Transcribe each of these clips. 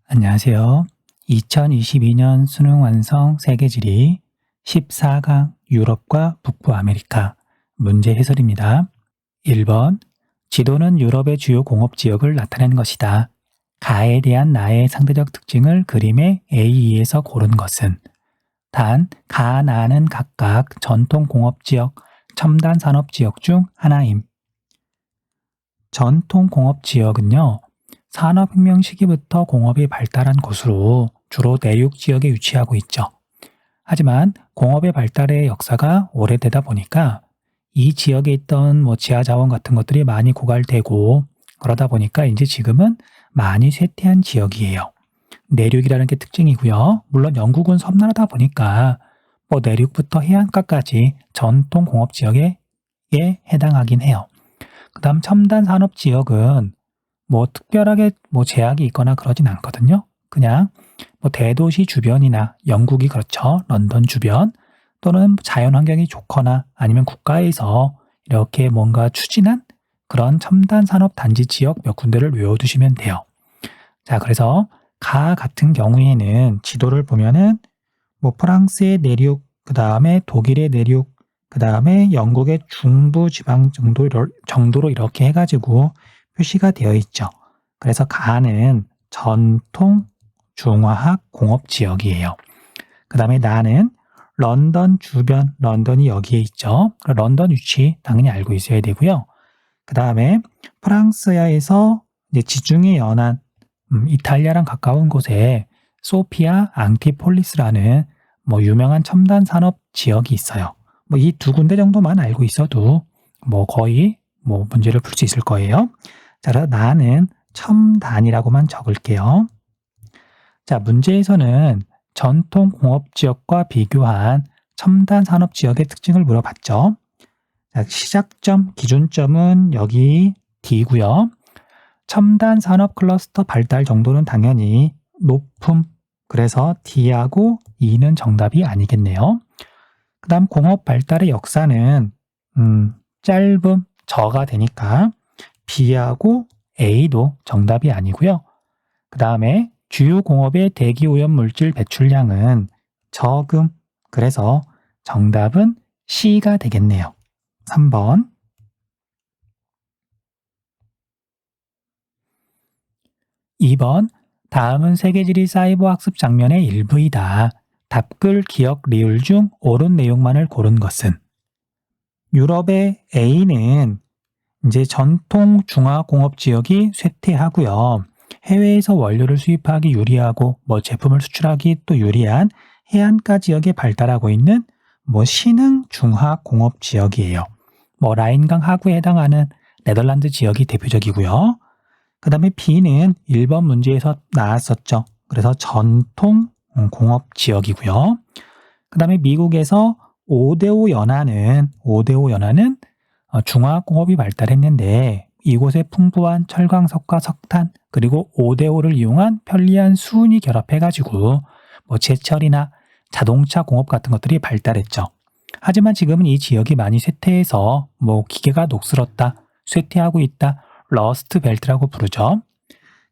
안녕하세요. 2022년 수능 완성 세계지리 14강 유럽과 북부 아메리카 문제 해설입니다. 1번 지도는 유럽의 주요 공업지역을 나타내는 것이다. 가에 대한 나의 상대적 특징을 그림의 A2에서 고른 것은 단, 가, 나는 각각 전통 공업지역, 첨단 산업지역 중 하나임. 전통 공업지역은요. 산업혁명 시기부터 공업이 발달한 곳으로 주로 내륙 지역에 위치하고 있죠. 하지만 공업의 발달의 역사가 오래되다 보니까 이 지역에 있던 지하 자원 같은 것들이 많이 고갈되고 그러다 보니까 이제 지금은 많이 쇠퇴한 지역이에요. 내륙이라는 게 특징이고요. 물론 영국은 섬나라다 보니까 내륙부터 해안가까지 전통 공업 지역에 해당하긴 해요. 그 다음 첨단 산업 지역은 특별하게 제약이 있거나 그러진 않거든요. 그냥 대도시 주변이나 영국이 그렇죠. 런던 주변 또는 자연 환경이 좋거나 아니면 국가에서 이렇게 뭔가 추진한 그런 첨단 산업 단지 지역 몇 군데를 외워두시면 돼요. 자, 그래서 가 같은 경우에는 지도를 보면은 프랑스의 내륙, 그 다음에 독일의 내륙, 그 다음에 영국의 중부 지방 정도로 이렇게 해가지고 표시가 되어 있죠. 그래서 가는 전통 중화학 공업 지역이에요. 그 다음에 나는 런던 주변, 런던이 여기에 있죠. 런던 위치 당연히 알고 있어야 되고요. 그 다음에 프랑스야에서 이제 지중해 연안, 이탈리아랑 가까운 곳에 소피아 앙티폴리스라는 유명한 첨단 산업 지역이 있어요. 이 두 군데 정도만 알고 있어도 거의 문제를 풀 수 있을 거예요. 자, 그래서 나는 첨단이라고만 적을게요. 자, 문제에서는 전통 공업 지역과 비교한 첨단 산업 지역의 특징을 물어봤죠. 자, 시작점, 기준점은 여기 D고요. 첨단 산업 클러스터 발달 정도는 당연히 높음, 그래서 D하고 E는 정답이 아니겠네요. 그 다음 공업 발달의 역사는 짧음, 저가 되니까 B하고 A도 정답이 아니고요. 그 다음에 주요 공업의 대기오염 물질 배출량은 적음, 그래서 정답은 C가 되겠네요. 3번. 2번. 다음은 세계지리 사이버 학습 장면의 일부이다. 답글, 기억, 리을 중 옳은 내용만을 고른 것은 유럽의 A는 이제 전통 중화공업 지역이 쇠퇴하고요. 해외에서 원료를 수입하기 유리하고 제품을 수출하기 또 유리한 해안가 지역에 발달하고 있는 신흥 중화공업 지역이에요. 라인강 하구에 해당하는 네덜란드 지역이 대표적이고요. 그 다음에 B는 1번 문제에서 나왔었죠. 그래서 전통 공업 지역이고요. 그 다음에 미국에서 5대5 연안은 중화공업이 발달했는데 이곳에 풍부한 철광석과 석탄 그리고 5대5를 이용한 편리한 수은이 결합해가지고 제철이나 자동차 공업 같은 것들이 발달했죠. 하지만 지금은 이 지역이 많이 쇠퇴해서 기계가 녹슬었다, 쇠퇴하고 있다, 러스트 벨트라고 부르죠.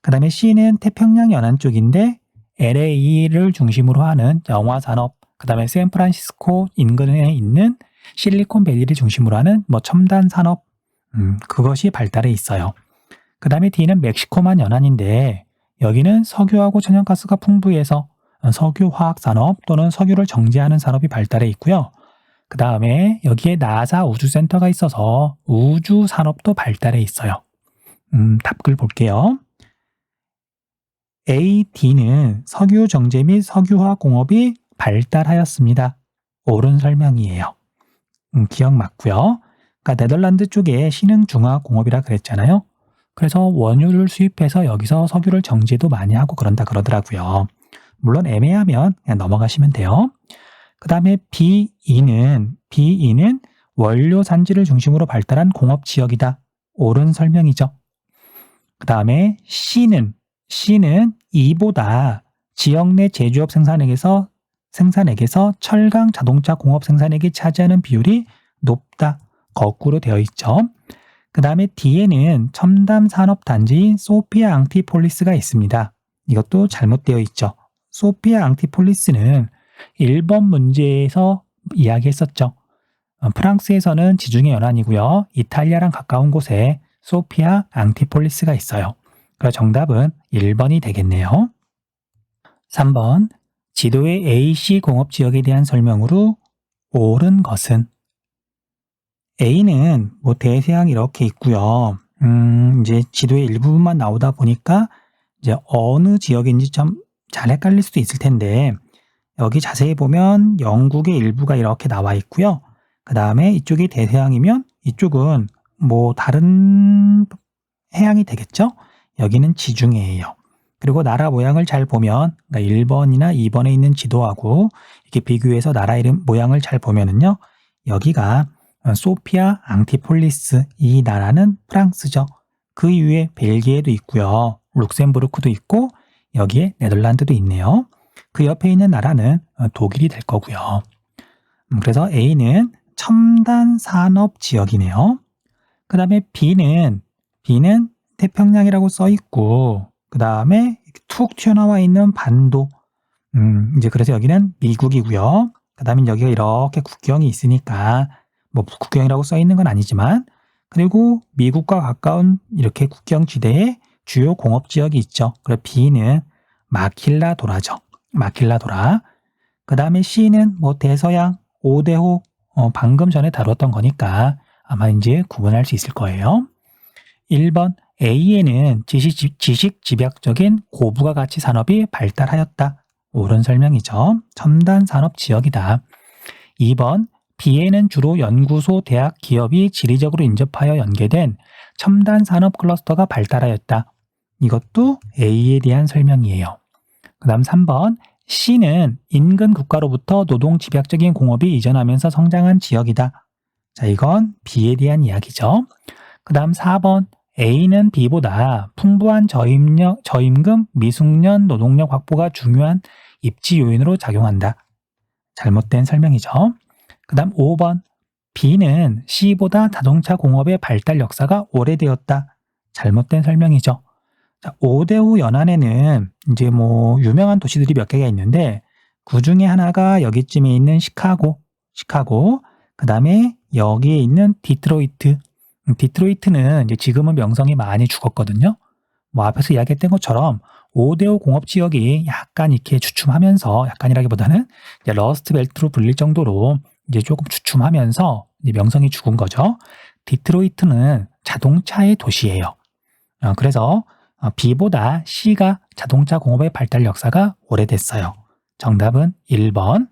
그 다음에 C는 태평양 연안 쪽인데 LA를 중심으로 하는 영화 산업, 그 다음에 샌프란시스코 인근에 있는 실리콘밸리를 중심으로 하는 첨단 산업, 그것이 발달해 있어요. 그 다음에 D는 멕시코만 연안인데 여기는 석유하고 천연가스가 풍부해서 석유화학 산업 또는 석유를 정제하는 산업이 발달해 있고요. 그 다음에 여기에 나사 우주센터가 있어서 우주 산업도 발달해 있어요. 답글 볼게요. A, D는 석유 정제 및 석유화학 공업이 발달하였습니다. 옳은 설명이에요. 기억 맞고요. 그러니까 네덜란드 쪽에 신흥 중화 공업이라 그랬잖아요. 그래서 원유를 수입해서 여기서 석유를 정제도 많이 하고 그런다 그러더라고요. 물론 애매하면 그냥 넘어가시면 돼요. 그 다음에 B는 원료 산지를 중심으로 발달한 공업 지역이다. 옳은 설명이죠. 그 다음에 C는 E보다 지역 내 제조업 생산액에서 철강 자동차 공업 생산액이 차지하는 비율이 높다. 거꾸로 되어 있죠. 그 다음에 D에는 첨단 산업 단지인 소피아 앙티폴리스가 있습니다. 이것도 잘못되어 있죠. 소피아 앙티폴리스는 1번 문제에서 이야기했었죠. 프랑스에서는 지중해 연안이고요. 이탈리아랑 가까운 곳에 소피아 앙티폴리스가 있어요. 그래서 정답은 1번이 되겠네요. 3번 지도의 AC 공업지역에 대한 설명으로 옳은 것은 A는 대서양 이렇게 있고요. 이제 지도의 일부분만 나오다 보니까 이제 어느 지역인지 좀 잘 헷갈릴 수도 있을 텐데 여기 자세히 보면 영국의 일부가 이렇게 나와 있고요. 그 다음에 이쪽이 대서양이면 이쪽은 다른 해양이 되겠죠? 여기는 지중해예요. 그리고 나라 모양을 잘 보면 1번이나 2번에 있는 지도하고 이렇게 비교해서 나라 이름 모양을 잘 보면은요. 여기가 소피아 앙티폴리스, 이 나라는 프랑스죠. 그 이후에 벨기에도 있고요. 룩셈부르크도 있고 여기에 네덜란드도 있네요. 그 옆에 있는 나라는 독일이 될 거고요. 그래서 A는 첨단 산업 지역이네요. 그 다음에 B는 태평양이라고 써 있고 그 다음에 툭 튀어나와 있는 반도. 이제 그래서 여기는 미국이고요. 그 다음에 여기가 이렇게 국경이 있으니까 국경이라고 써 있는 건 아니지만 그리고 미국과 가까운 이렇게 국경 지대에 주요 공업 지역이 있죠. 그리고 B는 마킬라도라죠. 마킬라도라. 그 다음에 C는 대서양, 오대호, 방금 전에 다뤘던 거니까 아마 이제 구분할 수 있을 거예요. 1번 A에는 지식 집약적인 고부가 가치 산업이 발달하였다. 옳은 설명이죠. 첨단 산업 지역이다. 2번 B에는 주로 연구소, 대학, 기업이 지리적으로 인접하여 연계된 첨단 산업 클러스터가 발달하였다. 이것도 A에 대한 설명이에요. 그 다음 3번 C는 인근 국가로부터 노동 집약적인 공업이 이전하면서 성장한 지역이다. 자, 이건 B에 대한 이야기죠. 그 다음 4번 A는 B보다 풍부한 저임금, 미숙련 노동력 확보가 중요한 입지 요인으로 작용한다. 잘못된 설명이죠. 그 다음 5번 B는 C보다 자동차 공업의 발달 역사가 오래되었다. 잘못된 설명이죠. 자, 오대우 연안에는 이제 유명한 도시들이 몇 개가 있는데 그 중에 하나가 여기쯤에 있는 시카고, 그 다음에 여기에 있는 디트로이트. 디트로이트는 이제 지금은 명성이 많이 죽었거든요. 앞에서 이야기했던 것처럼 오대오 공업 지역이 약간 이렇게 주춤하면서 약간이라기보다는 이제 러스트 벨트로 불릴 정도로 이제 조금 주춤하면서 이제 명성이 죽은 거죠. 디트로이트는 자동차의 도시예요. 그래서 B보다 C가 자동차 공업의 발달 역사가 오래됐어요. 정답은 1번.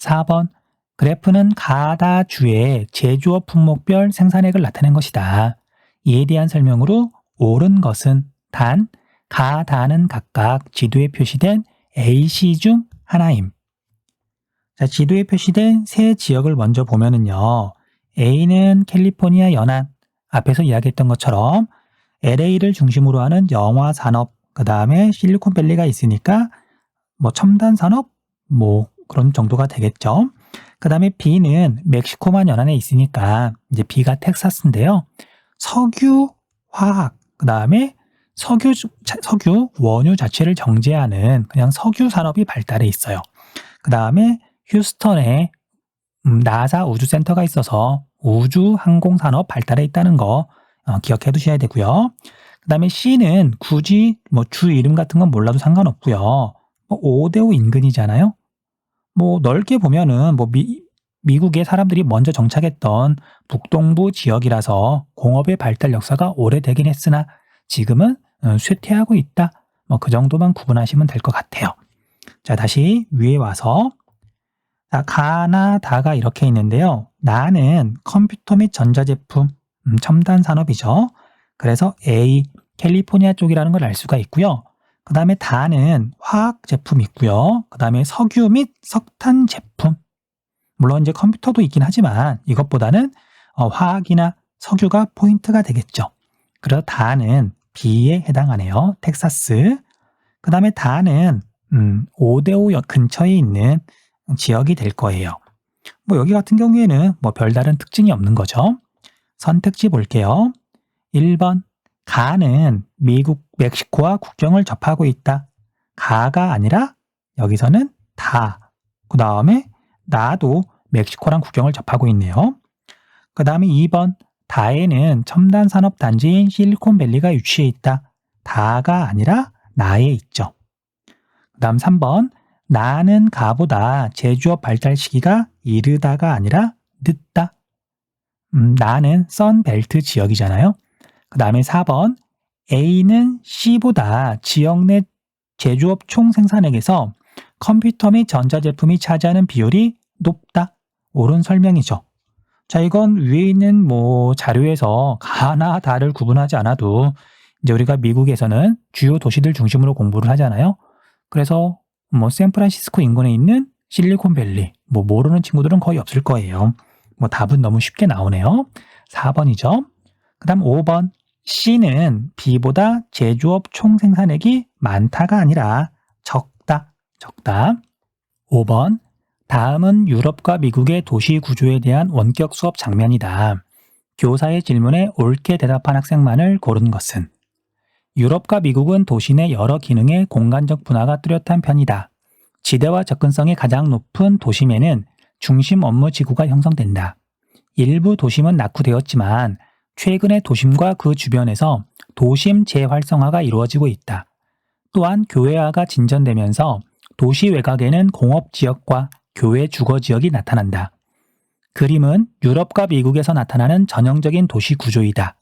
4번 그래프는 가다 주의 제조업 품목별 생산액을 나타낸 것이다. 이에 대한 설명으로 옳은 것은 단, 가, 다는 각각 지도에 표시된 AC 중 하나임. 자, 지도에 표시된 세 지역을 먼저 보면은요. A는 캘리포니아 연안, 앞에서 이야기했던 것처럼 LA를 중심으로 하는 영화 산업, 그 다음에 실리콘밸리가 있으니까 첨단 산업, 그런 정도가 되겠죠. 그 다음에 B는 멕시코만 연안에 있으니까 이제 B가 텍사스인데요. 석유, 화학, 그 다음에 석유 원유 자체를 정제하는 그냥 석유 산업이 발달해 있어요. 그 다음에 휴스턴에 나사 우주센터가 있어서 우주 항공 산업 발달해 있다는 거 기억해 두셔야 되고요. 그 다음에 C는 굳이 주 이름 같은 건 몰라도 상관없고요. 오대오 인근이잖아요. 넓게 보면은 미국의 사람들이 먼저 정착했던 북동부 지역이라서 공업의 발달 역사가 오래되긴 했으나 지금은 쇠퇴하고 있다. 그 정도만 구분하시면 될 것 같아요. 자, 다시 위에 와서 자, 가나 다가 이렇게 있는데요. 나는 컴퓨터 및 전자제품, 첨단 산업이죠. 그래서 A, 캘리포니아 쪽이라는 걸 알 수가 있고요. 그 다음에 다는 화학 제품 있고요. 그 다음에 석유 및 석탄 제품. 물론 이제 컴퓨터도 있긴 하지만 이것보다는 화학이나 석유가 포인트가 되겠죠. 그래서 다는 B에 해당하네요. 텍사스. 그 다음에 다는 오데오 근처에 있는 지역이 될 거예요. 여기 같은 경우에는 별다른 특징이 없는 거죠. 선택지 볼게요. 1번 가는 멕시코와 국경을 접하고 있다. 가가 아니라 여기서는 다. 그 다음에 나도 멕시코랑 국경을 접하고 있네요. 그 다음에 2번 다에는 첨단 산업 단지인 실리콘밸리가 위치해 있다. 다가 아니라 나에 있죠. 그 다음 3번 나는 가보다 제조업 발달 시기가 이르다가 아니라 늦다. 나는 선벨트 지역이잖아요. 그 다음에 4번 A는 C보다 지역 내 제조업 총 생산액에서 컴퓨터 및 전자제품이 차지하는 비율이 높다. 옳은 설명이죠. 자, 이건 위에 있는 자료에서 가나 다를 구분하지 않아도 이제 우리가 미국에서는 주요 도시들 중심으로 공부를 하잖아요. 그래서 샌프란시스코 인근에 있는 실리콘밸리 모르는 친구들은 거의 없을 거예요. 답은 너무 쉽게 나오네요. 4번이죠. 그 다음 5번 C는 B보다 제조업 총 생산액이 많다가 아니라 적다. 5번 다음은 유럽과 미국의 도시 구조에 대한 원격 수업 장면이다. 교사의 질문에 옳게 대답한 학생만을 고른 것은 유럽과 미국은 도시 내 여러 기능의 공간적 분화가 뚜렷한 편이다. 지대와 접근성이 가장 높은 도심에는 중심 업무 지구가 형성된다. 일부 도심은 낙후되었지만 최근에 도심과 그 주변에서 도심 재활성화가 이루어지고 있다. 또한 교외화가 진전되면서 도시 외곽에는 공업지역과 교외 주거지역이 나타난다. 그림은 유럽과 미국에서 나타나는 전형적인 도시 구조이다.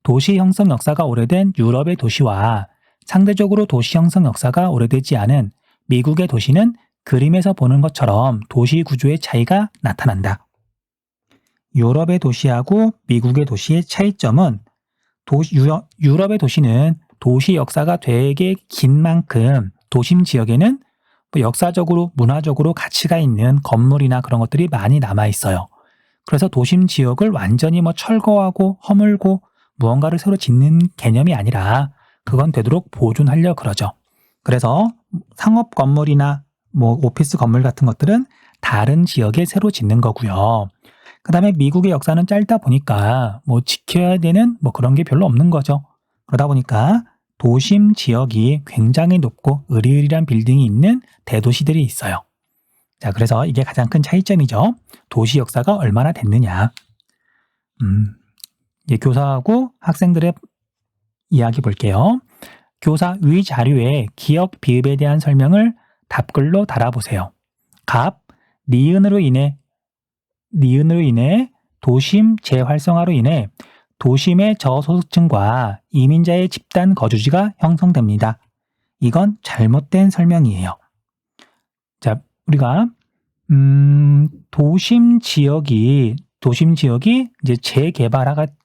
도시 형성 역사가 오래된 유럽의 도시와 상대적으로 도시 형성 역사가 오래되지 않은 미국의 도시는 그림에서 보는 것처럼 도시 구조의 차이가 나타난다. 유럽의 도시하고 미국의 도시의 차이점은 유럽의 도시는 도시 역사가 되게 긴 만큼 도심 지역에는 역사적으로 문화적으로 가치가 있는 건물이나 그런 것들이 많이 남아 있어요. 그래서 도심 지역을 완전히 철거하고 허물고 무언가를 새로 짓는 개념이 아니라 그건 되도록 보존하려 그러죠. 그래서 상업 건물이나 오피스 건물 같은 것들은 다른 지역에 새로 짓는 거고요. 그 다음에 미국의 역사는 짧다 보니까 지켜야 되는 그런 게 별로 없는 거죠. 그러다 보니까 도심 지역이 굉장히 높고 으리으리한 빌딩이 있는 대도시들이 있어요. 자, 그래서 이게 가장 큰 차이점이죠. 도시 역사가 얼마나 됐느냐. 교사하고 학생들의 이야기 볼게요. 교사 위 자료에 기억 비읍에 대한 설명을 답글로 달아보세요. 갑, 니은으로 인해 도심 재활성화로 인해 도심의 저소득층과 이민자의 집단 거주지가 형성됩니다. 이건 잘못된 설명이에요. 자, 우리가 도심 지역이 이제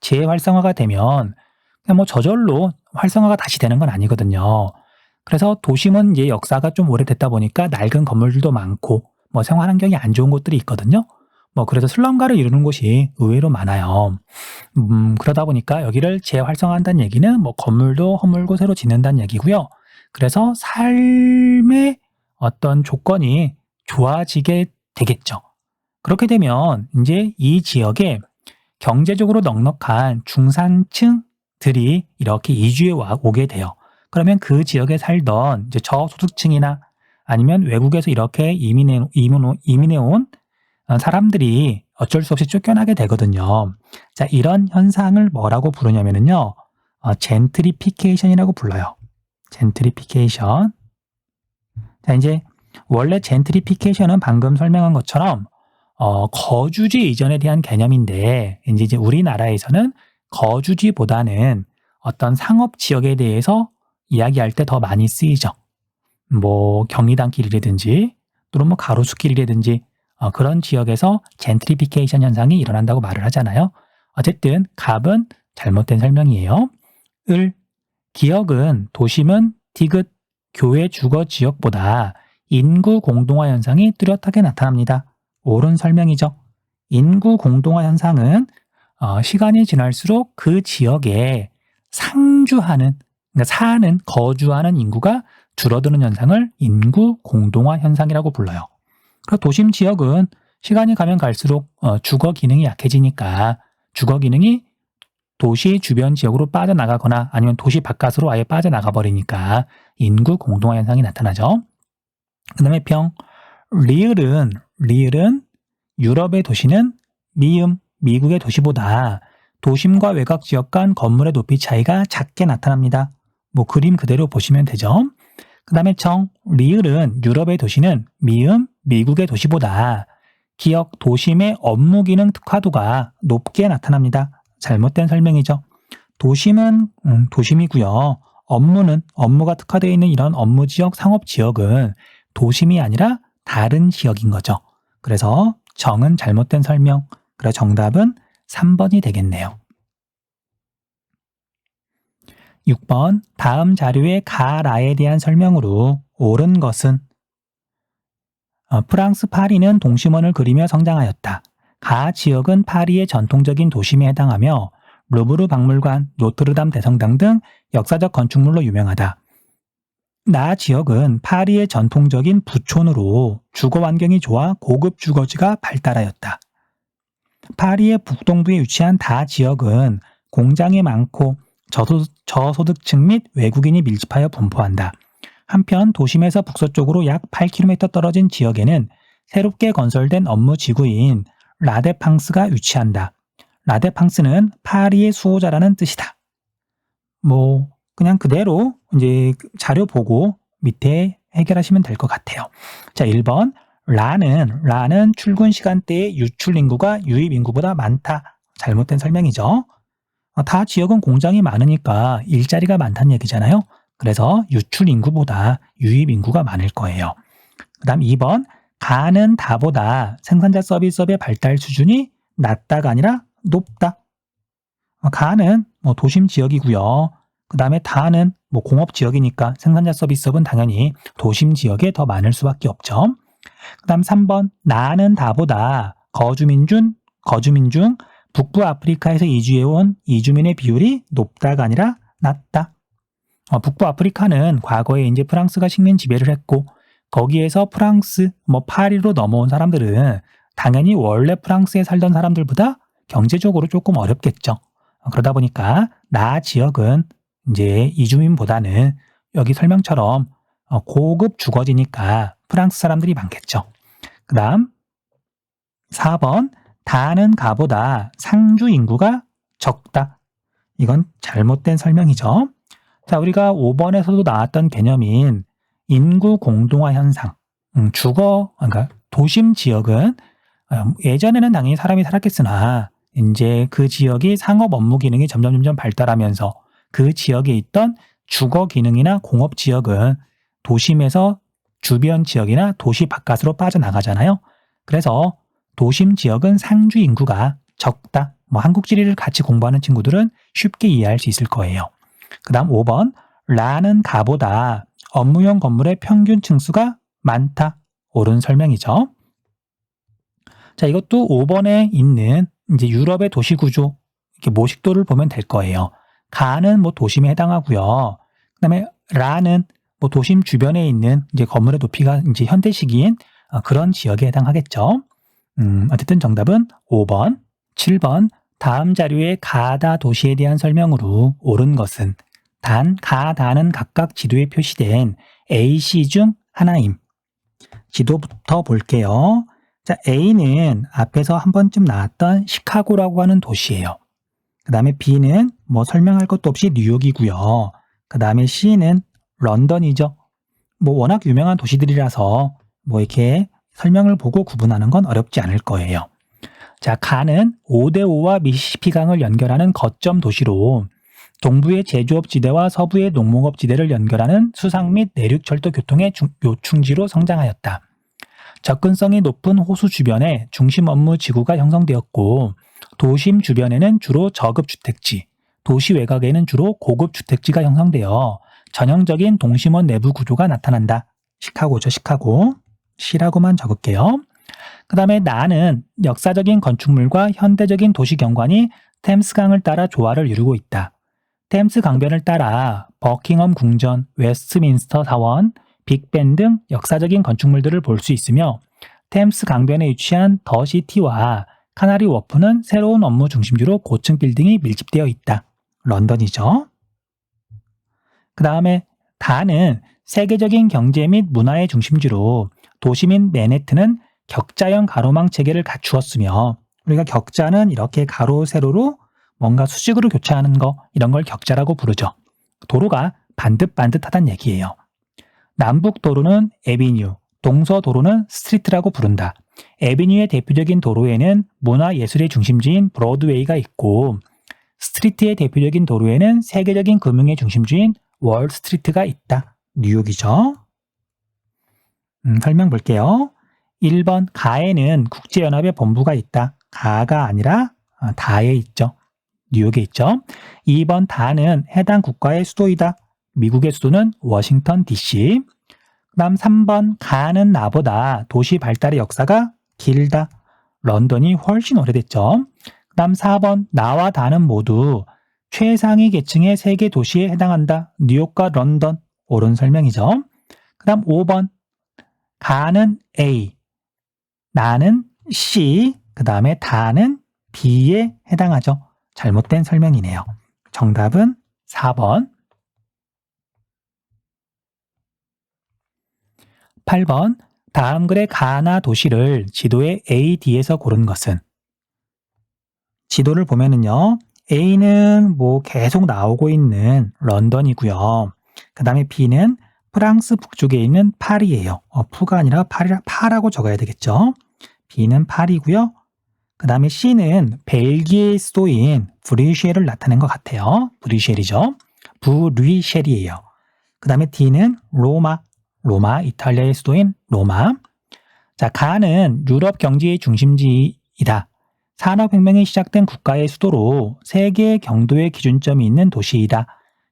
재활성화가 되면 그냥 저절로 활성화가 다시 되는 건 아니거든요. 그래서 도심은 이제 역사가 좀 오래됐다 보니까 낡은 건물들도 많고 생활 환경이 안 좋은 곳들이 있거든요. 그래서 슬럼가를 이루는 곳이 의외로 많아요. 그러다 보니까 여기를 재활성화한다는 얘기는 건물도 허물고 새로 짓는다는 얘기고요. 그래서 삶의 어떤 조건이 좋아지게 되겠죠. 그렇게 되면 이제 이 지역에 경제적으로 넉넉한 중산층들이 이렇게 이주해 오게 돼요. 그러면 그 지역에 살던 이제 저소득층이나 아니면 외국에서 이렇게 이민해 온 사람들이 어쩔 수 없이 쫓겨나게 되거든요. 자, 이런 현상을 뭐라고 부르냐면요. 젠트리피케이션이라고 불러요. 젠트리피케이션. 자, 이제 원래 젠트리피케이션은 방금 설명한 것처럼 거주지 이전에 대한 개념인데 이제 우리나라에서는 거주지보다는 어떤 상업 지역에 대해서 이야기할 때 더 많이 쓰이죠. 경리단길이라든지 또는 가로수길이라든지 그런 지역에서 젠트리피케이션 현상이 일어난다고 말을 하잖아요. 어쨌든 갑은 잘못된 설명이에요. 기역은 도심은 디귿 교외 주거 지역보다 인구 공동화 현상이 뚜렷하게 나타납니다. 옳은 설명이죠. 인구 공동화 현상은 시간이 지날수록 그 지역에 거주하는 인구가 줄어드는 현상을 인구 공동화 현상이라고 불러요. 그리고 도심 지역은 시간이 가면 갈수록 주거 기능이 약해지니까 주거 기능이 도시 주변 지역으로 빠져나가거나 아니면 도시 바깥으로 아예 빠져나가 버리니까 인구 공동화 현상이 나타나죠. 그 다음에 병, 리을은 유럽의 도시는 미국의 도시보다 도심과 외곽 지역 간 건물의 높이 차이가 작게 나타납니다. 뭐 그림 그대로 보시면 되죠. 그 다음에 정, 리을은 유럽의 도시는 미국의 도시보다 기역, 도심의 업무 기능 특화도가 높게 나타납니다. 잘못된 설명이죠. 도심은 도심이고요. 업무가 특화되어 있는 이런 업무 지역, 상업 지역은 도심이 아니라 다른 지역인 거죠. 그래서 정은 잘못된 설명. 그래서 정답은 3번이 되겠네요. 6번 다음 자료의 가라에 대한 설명으로 옳은 것은 프랑스 파리는 동심원을 그리며 성장하였다. 가 지역은 파리의 전통적인 도심에 해당하며 루브르 박물관, 노트르담 대성당 등 역사적 건축물로 유명하다. 나 지역은 파리의 전통적인 부촌으로 주거 환경이 좋아 고급 주거지가 발달하였다. 파리의 북동부에 위치한 다 지역은 공장이 많고 저소득층 및 외국인이 밀집하여 분포한다. 한편 도심에서 북서쪽으로 약 8km 떨어진 지역에는 새롭게 건설된 업무 지구인 라데팡스가 위치한다. 라데팡스는 파리의 수호자라는 뜻이다. 뭐 그냥 그대로 이제 자료 보고 밑에 해결하시면 될 것 같아요. 자, 1번 라는 출근 시간대의 유출 인구가 유입 인구보다 많다. 잘못된 설명이죠. 다 지역은 공장이 많으니까 일자리가 많다는 얘기잖아요. 그래서 유출 인구보다 유입 인구가 많을 거예요. 그 다음 2번 가는 다보다 생산자 서비스업의 발달 수준이 낮다가 아니라 높다. 가는 뭐 도심 지역이고요. 그 다음에 다는 뭐 공업 지역이니까 생산자 서비스업은 당연히 도심 지역에 더 많을 수밖에 없죠. 그 다음 3번 나는 다보다 거주민 중 북부 아프리카에서 이주해온 이주민의 비율이 높다가 아니라 낮다. 북부 아프리카는 과거에 이제 프랑스가 식민 지배를 했고 거기에서 프랑스, 파리로 넘어온 사람들은 당연히 원래 프랑스에 살던 사람들보다 경제적으로 조금 어렵겠죠. 그러다 보니까 나 지역은 이제 이주민보다는 여기 설명처럼 고급 주거지니까 프랑스 사람들이 많겠죠. 그 다음 4번 다는 가보다 상주 인구가 적다. 이건 잘못된 설명이죠. 자, 우리가 5번에서도 나왔던 개념인 인구 공동화 현상. 그러니까 도심 지역은 예전에는 당연히 사람이 살았겠으나 이제 그 지역이 상업 업무 기능이 점점 발달하면서 그 지역에 있던 주거 기능이나 공업 지역은 도심에서 주변 지역이나 도시 바깥으로 빠져나가잖아요. 그래서 도심 지역은 상주 인구가 적다. 한국 지리를 같이 공부하는 친구들은 쉽게 이해할 수 있을 거예요. 그 다음 5번 라는 가보다 업무용 건물의 평균 층수가 많다. 옳은 설명이죠. 자, 이것도 5번에 있는 이제 유럽의 도시 구조 이렇게 모식도를 보면 될 거예요. 가는 도심에 해당하고요. 그다음에 라는 도심 주변에 있는 이제 건물의 높이가 이제 현대식인 그런 지역에 해당하겠죠. 어쨌든 정답은 5번, 7번 다음 자료의 가다 도시에 대한 설명으로 옳은 것은 가다는 각각 지도에 표시된 A시 중 하나임. 지도부터 볼게요. 자, A는 앞에서 한 번쯤 나왔던 시카고라고 하는 도시예요. 그 다음에 B는 설명할 것도 없이 뉴욕이고요. 그 다음에 C는 런던이죠. 워낙 유명한 도시들이라서 이렇게 설명을 보고 구분하는 건 어렵지 않을 거예요. 자, 가는 오데오와 미시시피강을 연결하는 거점 도시로 동부의 제조업 지대와 서부의 농목업 지대를 연결하는 수상 및 내륙 철도 교통의 요충지로 성장하였다. 접근성이 높은 호수 주변에 중심 업무 지구가 형성되었고 도심 주변에는 주로 저급 주택지, 도시 외곽에는 주로 고급 주택지가 형성되어 전형적인 동심원 내부 구조가 나타난다. 시카고죠, 시카고. C라고만 적을게요. 그 다음에 나는 역사적인 건축물과 현대적인 도시 경관이 템스강을 따라 조화를 이루고 있다. 템스 강변을 따라 버킹엄 궁전, 웨스트민스터 사원, 빅벤 등 역사적인 건축물들을 볼 수 있으며 템스 강변에 위치한 더시티와 카나리 워프는 새로운 업무 중심지로 고층 빌딩이 밀집되어 있다. 런던이죠. 그 다음에 다는 세계적인 경제 및 문화의 중심지로 도시민 맨해튼은 격자형 가로망 체계를 갖추었으며, 우리가 격자는 이렇게 가로 세로로 뭔가 수직으로 교차하는 거, 이런 걸 격자라고 부르죠. 도로가 반듯반듯하다는 얘기예요. 남북도로는 에비뉴, 동서도로는 스트리트라고 부른다. 에비뉴의 대표적인 도로에는 문화예술의 중심지인 브로드웨이가 있고, 스트리트의 대표적인 도로에는 세계적인 금융의 중심지인 월스트리트가 있다. 뉴욕이죠. 설명 볼게요. 1번 가에는 국제연합의 본부가 있다. 가가 아니라 다에 있죠. 뉴욕에 있죠. 2번 다는 해당 국가의 수도이다. 미국의 수도는 워싱턴 DC. 그 다음 3번 가는 나보다 도시 발달의 역사가 길다. 런던이 훨씬 오래됐죠. 그 다음 4번 나와 다는 모두 최상위 계층의 세계 도시에 해당한다. 뉴욕과 런던. 옳은 설명이죠. 그 다음 5번 가는 A, 나는 C, 그 다음에 다는 B에 해당하죠. 잘못된 설명이네요. 정답은 4번. 8번 다음 글의 가나 도시를 지도의 A, D에서 고른 것은? 지도를 보면은요, A는 뭐 계속 나오고 있는 런던이고요. 그 다음에 B는 프랑스 북쪽에 있는 파리예요. 푸가 아니라 파라고 적어야 되겠죠. B는 파리고요. 그 다음에 C는 벨기에의 수도인 브뤼셀을 나타낸 것 같아요. 브뤼셀이죠. 브뤼셀이에요. 그 다음에 D는 로마, 이탈리아의 수도인 로마. 자, 가는 유럽 경제의 중심지이다. 산업혁명이 시작된 국가의 수도로 세계 경도의 기준점이 있는 도시이다.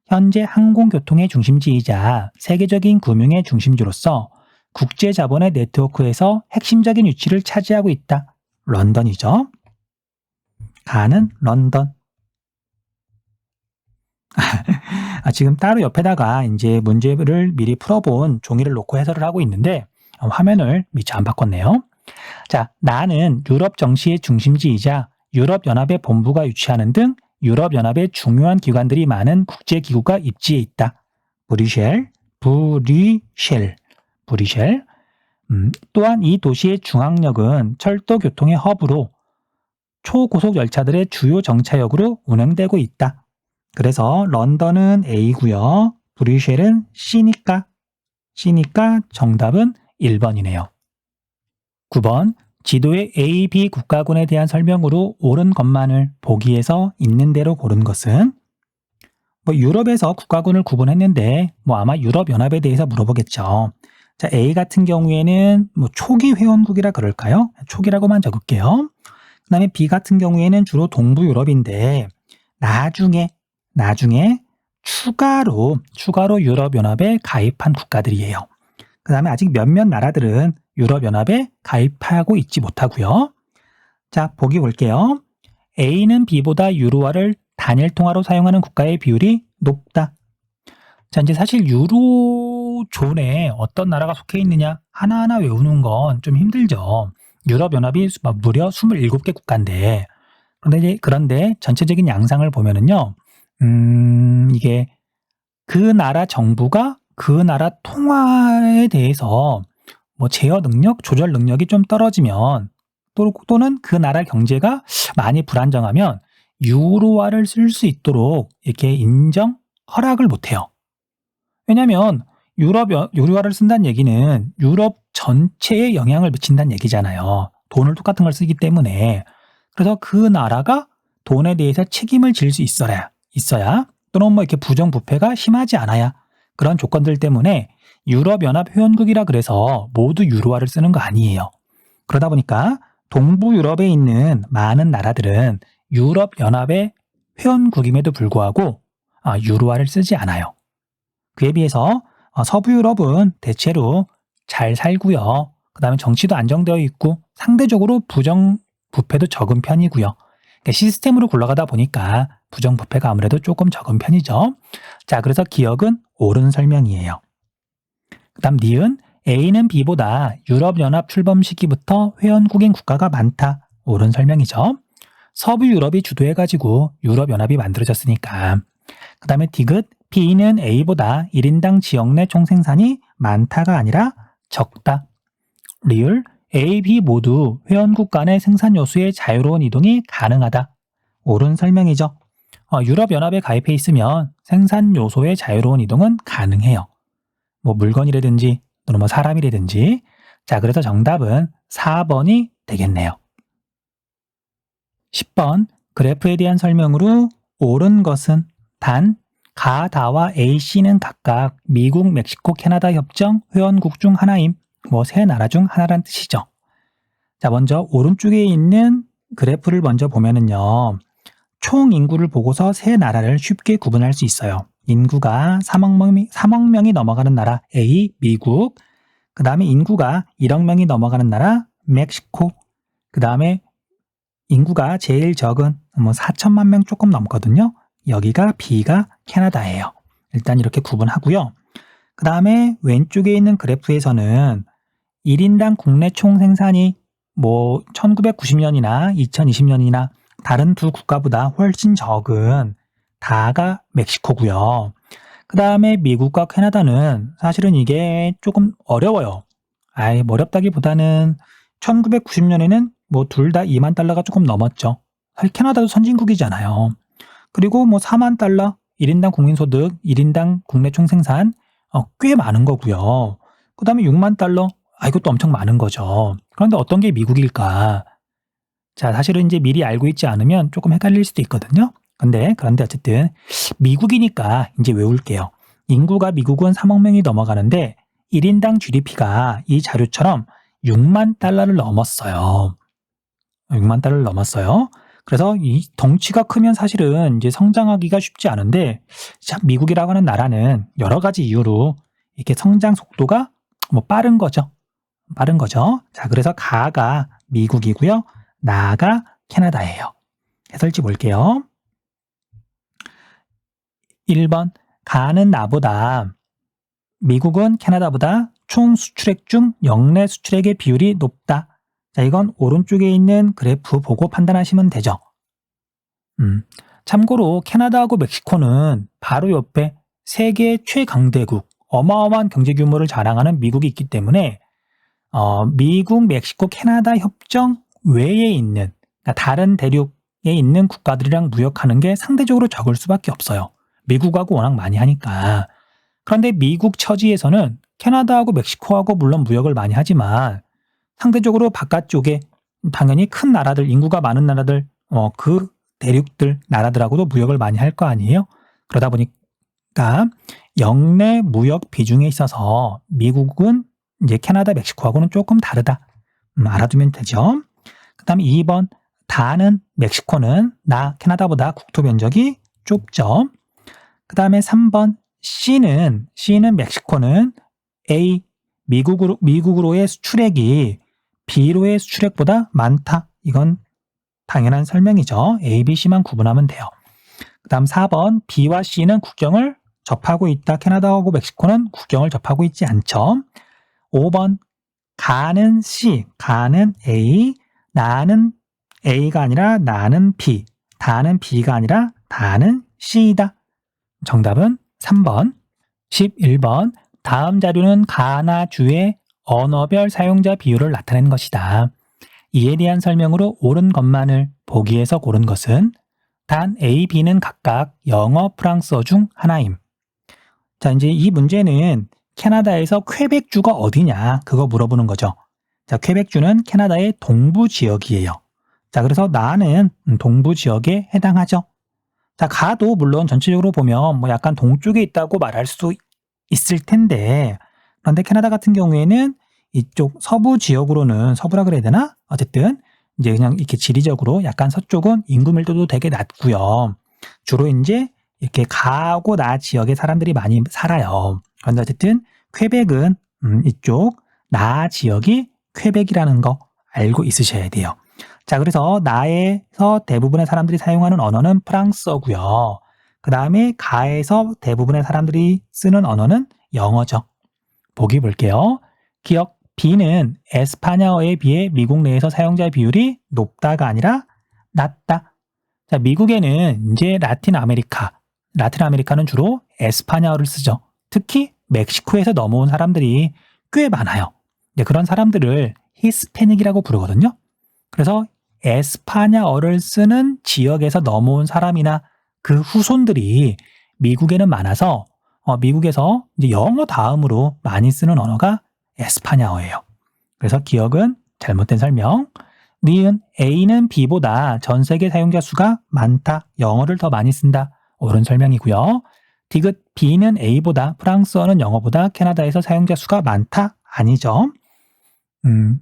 현재 항공교통의 중심지이자 세계적인 금융의 중심지로서 국제자본의 네트워크에서 핵심적인 위치를 차지하고 있다. 런던이죠. 가는 런던. 지금 따로 옆에다가 이제 문제를 미리 풀어본 종이를 놓고 해설을 하고 있는데 화면을 미처 안 바꿨네요. 자, 나는 유럽 정치의 중심지이자 유럽연합의 본부가 위치하는 등 유럽연합의 중요한 기관들이 많은 국제기구가 입지에 있다. 브뤼셀. 또한 이 도시의 중앙역은 철도 교통의 허브로 초고속 열차들의 주요 정차역으로 운행되고 있다. 그래서 런던은 A고요. 브뤼셀은 C니까 정답은 1번이네요. 9번 지도의 A, B 국가군에 대한 설명으로 옳은 것만을 보기에서 있는 대로 고른 것은? 유럽에서 국가군을 구분했는데 아마 유럽연합에 대해서 물어보겠죠. 자, A 같은 경우에는 초기 회원국이라 그럴까요? 초기라고만 적을게요. 그 다음에 B 같은 경우에는 주로 동부 유럽인데 나중에 추가로 유럽연합에 가입한 국가들이에요. 그 다음에 아직 몇몇 나라들은 유럽연합에 가입하고 있지 못하고요. 자, 보기 볼게요. A는 B보다 유로화를 단일통화로 사용하는 국가의 비율이 높다. 자, 이제 사실 유로존에 어떤 나라가 속해 있느냐 하나하나 외우는 건 좀 힘들죠. 유럽연합이 무려 27개 국가인데, 그런데 전체적인 양상을 보면은요, 이게 그 나라 정부가 그 나라 통화에 대해서 제어 능력, 조절 능력이 좀 떨어지면 또는 그 나라 경제가 많이 불안정하면 유로화를 쓸 수 있도록 이렇게 허락을 못해요. 왜냐하면 유로화를 쓴다는 얘기는 유럽 전체에 영향을 미친다는 얘기잖아요. 돈을 똑같은 걸 쓰기 때문에. 그래서 그 나라가 돈에 대해서 책임을 질 수 있어야 또는 이렇게 부정부패가 심하지 않아야, 그런 조건들 때문에 유럽연합 회원국이라 그래서 모두 유로화를 쓰는 거 아니에요. 그러다 보니까 동부 유럽에 있는 많은 나라들은 유럽연합의 회원국임에도 불구하고 유로화를 쓰지 않아요. 그에 비해서 서부 유럽은 대체로 잘 살고요. 그 다음에 정치도 안정되어 있고 상대적으로 부정부패도 적은 편이고요. 그러니까 시스템으로 굴러가다 보니까 부정부패가 아무래도 조금 적은 편이죠. 자, 그래서 기억은 옳은 설명이에요. 그 다음 니은 A는 B보다 유럽연합 출범 시기부터 회원국인 국가가 많다. 옳은 설명이죠. 서부 유럽이 주도해가지고 유럽연합이 만들어졌으니까. 그 다음에 디귿, B는 A보다 1인당 지역 내 총생산이 많다가 아니라 적다. 리을, A, B 모두 회원국 간의 생산 요소의 자유로운 이동이 가능하다. 옳은 설명이죠. 유럽연합에 가입해 있으면 생산 요소의 자유로운 이동은 가능해요. 뭐 물건이라든지 또는 뭐 사람이라든지. 자, 그래서 정답은 4번이 되겠네요. 10번 그래프에 대한 설명으로 옳은 것은 단, 가, 다와 A, C는 각각 미국, 멕시코, 캐나다 협정 회원국 중 하나임. 뭐 세 나라 중 하나란 뜻이죠. 자, 먼저 오른쪽에 있는 그래프를 먼저 보면은요. 총 인구를 보고서 세 나라를 쉽게 구분할 수 있어요. 인구가 3억 명이 넘어가는 나라 A, 미국. 그 다음에 인구가 1억 명이 넘어가는 나라 멕시코. 그 다음에 인구가 제일 적은 4천만 명 조금 넘거든요. 여기가 B가 캐나다예요. 일단 이렇게 구분하고요. 그 다음에 왼쪽에 있는 그래프에서는 1인당 국내 총생산이 1990년이나 2020년이나 다른 두 국가보다 훨씬 적은 다가 멕시코고요. 그 다음에 미국과 캐나다는 사실은 이게 조금 어려워요. 어렵다기보다는 1990년에는 둘 다 2만 달러가 조금 넘었죠. 사실 캐나다도 선진국이잖아요. 그리고 4만 달러, 1인당 국민소득, 1인당 국내 총생산 꽤 많은 거고요. 그 다음에 6만 달러, 이것도 엄청 많은 거죠. 그런데 어떤 게 미국일까? 자, 사실은 이제 미리 알고 있지 않으면 조금 헷갈릴 수도 있거든요. 그런데 어쨌든 미국이니까 이제 외울게요. 인구가 미국은 3억 명이 넘어가는데 1인당 GDP가 이 자료처럼 6만 달러를 넘었어요. 6만 달러를 넘었어요. 그래서 이 덩치가 크면 사실은 이제 성장하기가 쉽지 않은데, 자, 미국이라고 하는 나라는 여러 가지 이유로 이렇게 성장 속도가 빠른 거죠. 빠른 거죠. 자, 그래서 가가 미국이고요. 나가 캐나다예요. 해설지 볼게요. 1번, 가는 나보다 미국은 캐나다보다 총 수출액 중 역내 수출액의 비율이 높다. 자, 이건 오른쪽에 있는 그래프 보고 판단하시면 되죠. 참고로 캐나다하고 멕시코는 바로 옆에 세계 최강대국, 어마어마한 경제 규모를 자랑하는 미국이 있기 때문에 미국, 멕시코, 캐나다 협정 외에 있는, 그러니까 다른 대륙에 있는 국가들이랑 무역하는 게 상대적으로 적을 수밖에 없어요. 미국하고 워낙 많이 하니까. 그런데 미국 처지에서는 캐나다하고 멕시코하고 물론 무역을 많이 하지만 상대적으로 바깥쪽에 당연히 큰 나라들, 인구가 많은 나라들, 그 대륙들, 나라들하고도 무역을 많이 할 거 아니에요? 그러다 보니까 역내 무역 비중에 있어서 미국은 이제 캐나다, 멕시코하고는 조금 다르다. 알아두면 되죠. 그 다음에 2번, 다는 멕시코는 캐나다보다 국토 면적이 좁죠. 그 다음에 3번, C는 멕시코는 A, 미국으로의 수출액이 B로의 수출액보다 많다. 이건 당연한 설명이죠. A, B, C만 구분하면 돼요. 그 다음 4번, B와 C는 국경을 접하고 있다. 캐나다하고 멕시코는 국경을 접하고 있지 않죠. 5번, 가는 C, 가는 A, 나는 A가 아니라 나는 B, 다는 B가 아니라 다는 C이다. 정답은 3번. 11번, 다음 자료는 가나 주의 언어별 사용자 비율을 나타낸 것이다. 이에 대한 설명으로 옳은 것만을 보기에서 고른 것은 단 A, B는 각각 영어, 프랑스어 중 하나임. 자, 이제 이 문제는 캐나다에서 퀘벡주가 어디냐 그거 물어보는 거죠. 자, 퀘벡주는 캐나다의 동부 지역이에요. 자, 그래서 나는 동부 지역에 해당하죠. 자, 가도 물론 전체적으로 보면 약간 동쪽에 있다고 말할 수 있을 텐데, 그런데 캐나다 같은 경우에는 이쪽 서부 지역으로는, 서부라 그래야 되나? 어쨌든 이제 그냥 이렇게 지리적으로 약간 서쪽은 인구 밀도도 되게 낮고요. 주로 이제 이렇게 가하고 나 지역에 사람들이 많이 살아요. 그런데 어쨌든 퀘벡은 이쪽 나 지역이 퀘벡이라는 거 알고 있으셔야 돼요. 자, 그래서 나에서 대부분의 사람들이 사용하는 언어는 프랑스어고요. 그 다음에 가에서 대부분의 사람들이 쓰는 언어는 영어죠. 보기 볼게요. 기억 B는 에스파냐어에 비해 미국 내에서 사용자 비율이 높다가 아니라 낮다. 자, 미국에는 이제 라틴 아메리카는 주로 에스파냐어를 쓰죠. 특히 멕시코에서 넘어온 사람들이 꽤 많아요. 그런 사람들을 히스패닉이라고 부르거든요. 그래서 에스파냐어를 쓰는 지역에서 넘어온 사람이나 그 후손들이 미국에는 많아서 미국에서 이제 영어 다음으로 많이 쓰는 언어가 에스파냐어예요. 그래서 기억은 잘못된 설명. 니은 A는 B보다 전 세계 사용자 수가 많다. 영어를 더 많이 쓴다. 옳은 설명이고요. 디귿 B는 A보다 프랑스어는 영어보다 캐나다에서 사용자 수가 많다. 아니죠.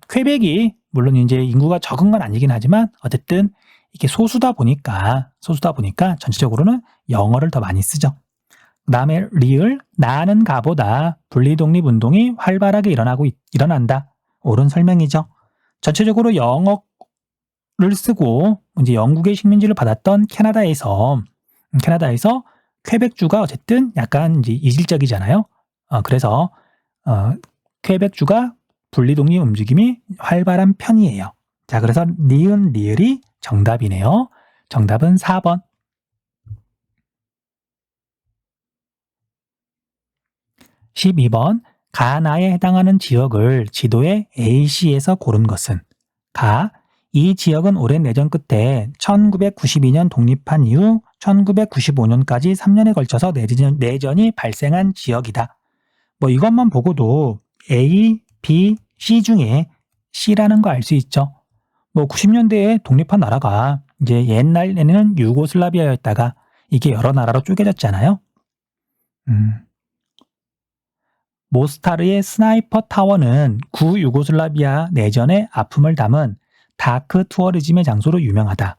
퀘벡이 물론 이제 인구가 적은 건 아니긴 하지만 어쨌든 이게 소수다 보니까 전체적으로는 영어를 더 많이 쓰죠. 그 다음에 리을 나는 가보다 분리독립운동이 활발하게 일어난다. 옳은 설명이죠. 전체적으로 영어를 쓰고 이제 영국의 식민지를 받았던 캐나다에서 퀘벡주가 어쨌든 약간 이제 이질적이잖아요. 그래서 퀘벡주가 분리독립 움직임이 활발한 편이에요. 자, 그래서 니은 리을이 정답이네요. 정답은 4번. 12번 가나에 해당하는 지역을 지도에 A씨에서 고른 것은 가. 이 지역은 오랜 내전 끝에 1992년 독립한 이후 1995년까지 3년에 걸쳐서 내전이 발생한 지역이다. 뭐 이것만 보고도 A, B, C 중에 C라는 거 알 수 있죠. 뭐 90년대에 독립한 나라가 이제 옛날에는 유고슬라비아였다가 이게 여러 나라로 쪼개졌잖아요. 모스타르의 스나이퍼 타워는 구유고슬라비아 내전의 아픔을 담은 다크 투어리즘의 장소로 유명하다.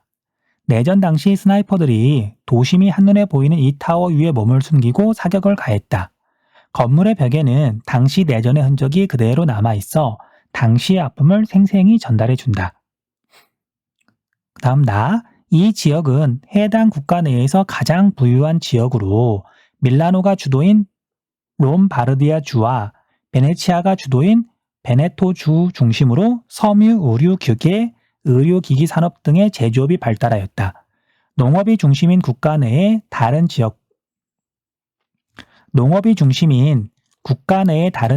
내전 당시 스나이퍼들이 도심이 한눈에 보이는 이 타워 위에 몸을 숨기고 사격을 가했다. 건물의 벽에는 당시 내전의 흔적이 그대로 남아있어 당시의 아픔을 생생히 전달해준다. 그 다음 이 지역은 해당 국가 내에서 가장 부유한 지역으로 밀라노가 주도인 롬바르디아 주와 베네치아가 주도인 베네토 주 중심으로 섬유 의류 기계, 의료기기 산업 등의 제조업이 발달하였다. 농업이 중심인 국가 내의 다른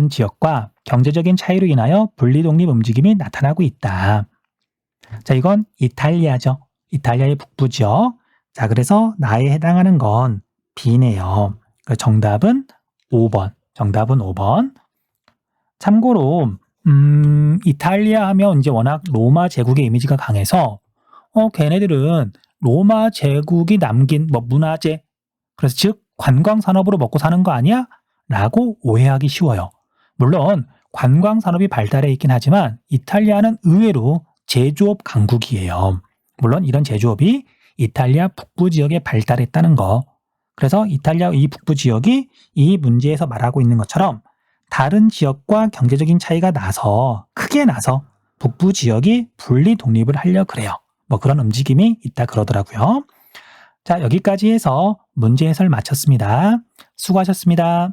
지역과 경제적인 차이로 인하여 분리독립 움직임이 나타나고 있다. 자, 이건 이탈리아죠. 이탈리아의 북부 지역. 자, 그래서 나에 해당하는 건 B네요. 정답은 5번. 정답은 5번. 참고로 이탈리아 하면 이제 워낙 로마 제국의 이미지가 강해서 걔네들은 로마 제국이 남긴 뭐 문화재, 그래서 즉 관광 산업으로 먹고 사는 거 아니야? 라고 오해하기 쉬워요. 물론 관광 산업이 발달해 있긴 하지만 이탈리아는 의외로 제조업 강국이에요. 물론 이런 제조업이 이탈리아 북부 지역에 발달했다는 거. 그래서 이탈리아 이 북부 지역이 이 문제에서 말하고 있는 것처럼 다른 지역과 경제적인 차이가 크게 나서 북부 지역이 분리 독립을 하려 그래요. 뭐 그런 움직임이 있다 그러더라고요. 자, 여기까지 해서 문제 해설 마쳤습니다. 수고하셨습니다.